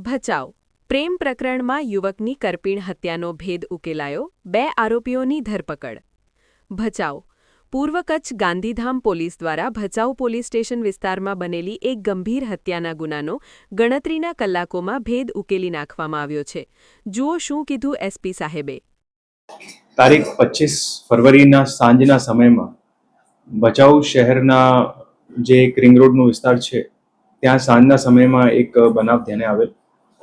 ભચાઉ પ્રેમ પ્રકરણમાં યુવકની કરપીણ હત્યાનો ભેદ ઉકેલાયો, 2 આરોપીઓની ધરપકડ. ભચાઉ પૂર્વ કચ્છ ગાંધીધામ પોલીસ દ્વારા ભચાઉ પોલીસ સ્ટેશન વિસ્તારમાં બનેલી એક ગંભીર હત્યાના ગુનાનો ગણતરીના કલાકોમાં ભેદ ઉકેલી નાખવામાં આવ્યો છે. જુઓ શું કીધું એસપી સાહેબે. તારીખ 25 ફરવરીના સાંજના સમયમાં ભચાઉ શહેરના જે એક રિંગ રોડનો વિસ્તાર છે ત્યાં સાંજના સમયમાં એક બનાવ ધ્યાને આવેલ,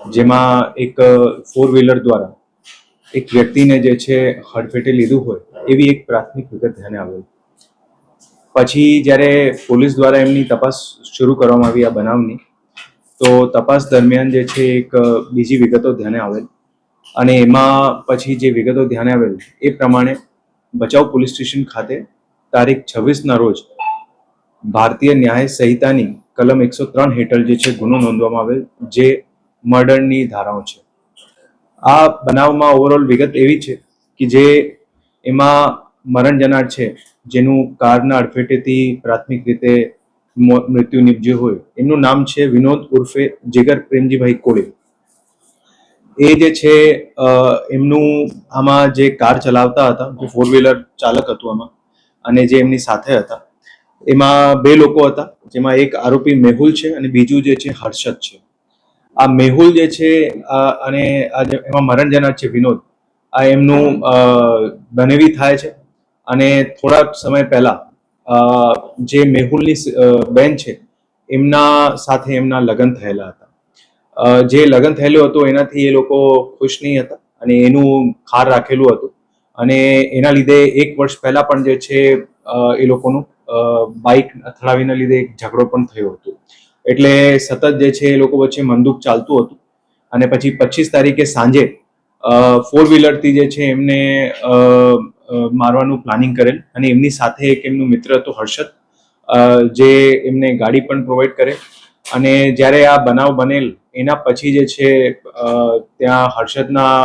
જેમાં એક 4 વ્હીલર દ્વારા એક વ્યક્તિને જે છે હડફેટે લીધું હોય એવી એક પ્રાથમિક વિગત ધ્યાને આવેલ. પછી જ્યારે પોલીસ દ્વારા એમની તપાસ શરૂ કરવામાં આવી આ બનાવની, તો તપાસ દરમિયાન જે છે એક બીજી વિગતો ધ્યાને આવેલ અને એમાં પછી જે વિગતો ધ્યાને આવેલ એ પ્રમાણે ભચાઉ પોલીસ સ્ટેશન ખાતે તારીખ 26ના રોજ ભારતીય ન્યાય સંહિતાની કલમ 103 હેઠળ જે છે ગુનો નોંધવામાં આવેલ, જે મર્ડરની ધારાઓ છે. આ બનાવમાં ઓવરઓલ વિગત એવી છે કે જે એમાં મરણ જનાર છે, જેનું કારના અડફેટેથી પ્રાથમિક રીતે મૃત્યુ નિપજ્યું હોય, એમનું નામ છે વિનોદ ઉર્ફે જીગર પ્રેમજીભાઈ કોળે. એ જે છે એમનું આમાં જે કાર ચલાવતા હતા, જે 4 વ્હીલર ચાલક હતું આમાં, અને જે એમની સાથે હતા એમાં 2 લોકો હતા, જેમાં એક આરોપી મેહુલ છે અને બીજું જે છે હર્ષદ છે. આ મેહુલ જે છે અને એમાં મરણ જનાર છે વિનોદ, આ એમનું બનેવી થાય છે અને થોડાક સમય પહેલા જે મેહુલની બેન છે એમના સાથે એમના લગ્ન થયેલા હતા. જે લગ્ન થયેલું હતું એનાથી એ લોકો ખુશ નહીં હતા અને એનું ખાર રાખેલું હતું, અને એના લીધે 1 વર્ષ પહેલા પણ જે છે એ લોકોનું બાઇક અથડાવીના લીધે એક ઝઘડો પણ થયો હતો. એટલે સતત જે છે એ લોકો વચ્ચે મનદુખ ચાલતું હતું અને પછી 25 તારીખે સાંજે 4 વ્હીલરથી જે છે એમને મારવાનું પ્લાનિંગ કરેલ, અને એમની સાથે એક એમનું મિત્ર હતો હર્ષદ, જે એમને ગાડી પણ પ્રોવાઈડ કરે. અને જ્યારે આ બનાવ બનેલ એના પછી જે છે ત્યાં હર્ષદના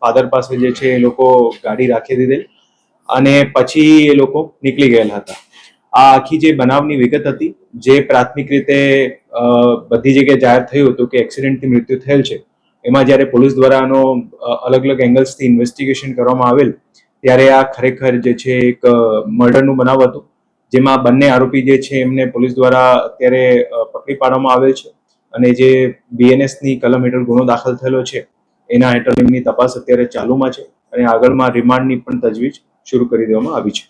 ફાધર પાસે જે છે એ લોકો ગાડી રાખી દીધેલ અને પછી એ લોકો નીકળી ગયેલા હતા. આ આખી જે બનાવની વિગત હતી, જે પ્રાથમિક રીતે બધી જગ્યાએ જાહેર થયું હતું કે એક્સિડન્ટથી મૃત્યુ થયેલ છે, એમાં જ્યારે પોલીસ દ્વારા આનો અલગ અલગ એંગલ્સથી ઇન્વેસ્ટિગેશન કરવામાં આવેલ ત્યારે આ ખરેખર જે છે એક મર્ડરનું બનાવ હતું, જેમાં બંને આરોપી જે છે એમને પોલીસ દ્વારા અત્યારે પકડી પાડવામાં આવેલ છે અને જે બીએનએસની કલમ હેઠળ ગુનો દાખલ થયેલો છે એના હેઠળ એમની તપાસ અત્યારે ચાલુમાં છે અને આગળમાં રિમાન્ડની પણ તજવીજ શરૂ કરી દેવામાં આવી છે.